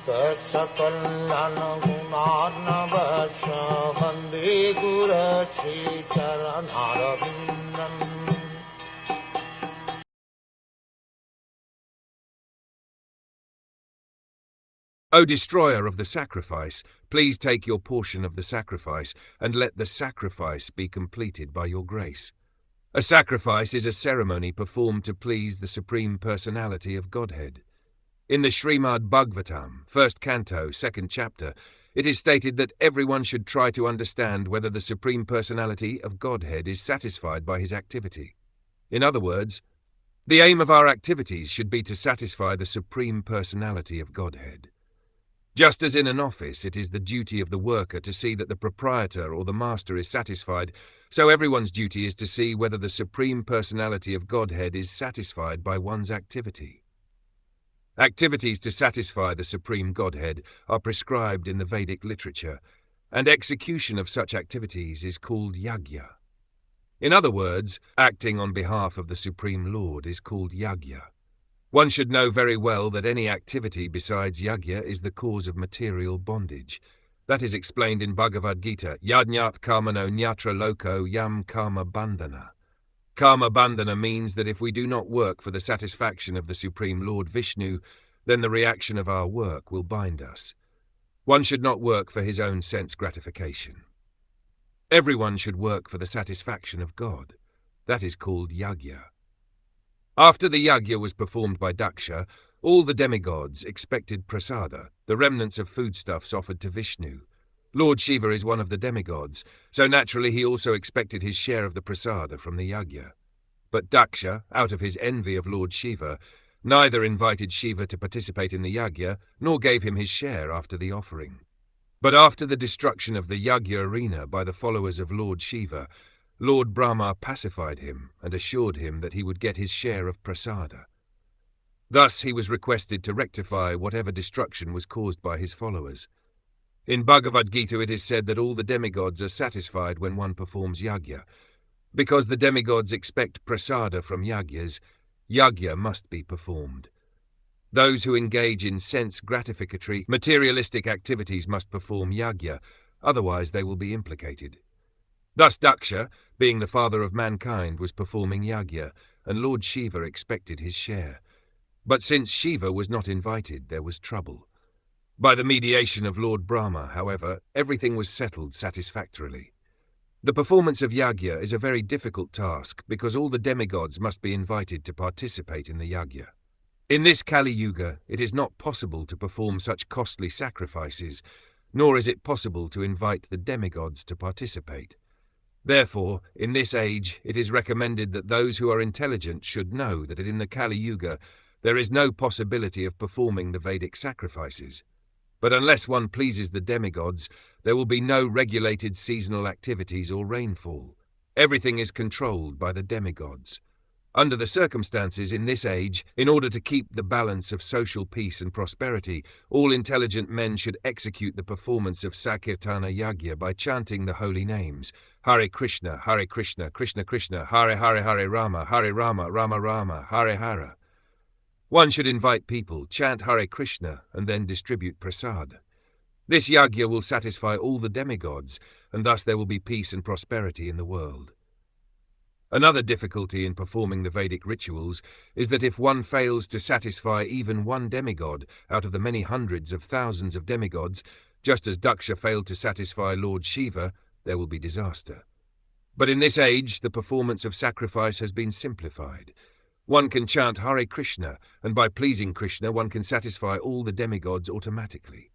Saksakallan gunarnavasya Vande Guru Sri Charanaravindan. O destroyer of the sacrifice, please take your portion of the sacrifice, and let the sacrifice be completed by your grace. A sacrifice is a ceremony performed to please the Supreme Personality of Godhead. In the Srimad Bhagwatam, 1st canto, 2nd chapter, it is stated that everyone should try to understand whether the Supreme Personality of Godhead is satisfied by his activity. In other words, the aim of our activities should be to satisfy the Supreme Personality of Godhead. Just as in an office it is the duty of the worker to see that the proprietor or the master is satisfied, so everyone's duty is to see whether the Supreme Personality of Godhead is satisfied by one's activity. Activities to satisfy the Supreme Godhead are prescribed in the Vedic literature, and execution of such activities is called yajna. In other words, acting on behalf of the Supreme Lord is called yajna. One should know very well that any activity besides yajna is the cause of material bondage. That is explained in Bhagavad Gita, Yajñat karmano nyatra loko yam karma bandhana. Karma bandhana means that if we do not work for the satisfaction of the Supreme Lord Vishnu, then the reaction of our work will bind us. One should not work for his own sense gratification. Everyone should work for the satisfaction of God. That is called yajna. After the yajna was performed by Daksha, all the demigods expected prasada, the remnants of foodstuffs offered to Vishnu. Lord Shiva is one of the demigods, so naturally he also expected his share of the prasada from the yajna. But Daksha, out of his envy of Lord Shiva, neither invited Shiva to participate in the yajna, nor gave him his share after the offering. But after the destruction of the yajna arena by the followers of Lord Shiva, Lord Brahma pacified him and assured him that he would get his share of prasada. Thus he was requested to rectify whatever destruction was caused by his followers. In Bhagavad Gita it is said that all the demigods are satisfied when one performs yajna. Because the demigods expect prasada from yajnas, yajna must be performed. Those who engage in sense-gratificatory, materialistic activities must perform yajna, otherwise they will be implicated. Thus Daksha, being the father of mankind, was performing yajna, and Lord Shiva expected his share. But since Shiva was not invited, there was trouble. By the mediation of Lord Brahma, however, everything was settled satisfactorily. The performance of yajna is a very difficult task because all the demigods must be invited to participate in the yajna. In this Kali Yuga, it is not possible to perform such costly sacrifices, nor is it possible to invite the demigods to participate. Therefore, in this age, it is recommended that those who are intelligent should know that in the Kali Yuga there is no possibility of performing the Vedic sacrifices. But unless one pleases the demigods, there will be no regulated seasonal activities or rainfall. Everything is controlled by the demigods. Under the circumstances in this age, in order to keep the balance of social peace and prosperity, all intelligent men should execute the performance of Sankirtana Yajna by chanting the holy names, Hare Krishna, Krishna Krishna, Hare Hare Hare Rama, Rama Rama, Hare Hare. One should invite people, chant Hare Krishna, and then distribute prasad. This yajna will satisfy all the demigods, and thus there will be peace and prosperity in the world. Another difficulty in performing the Vedic rituals is that if one fails to satisfy even one demigod out of the many hundreds of thousands of demigods, just as Daksha failed to satisfy Lord Shiva, there will be disaster. But in this age, the performance of sacrifice has been simplified. One can chant Hare Krishna, and by pleasing Krishna one can satisfy all the demigods automatically.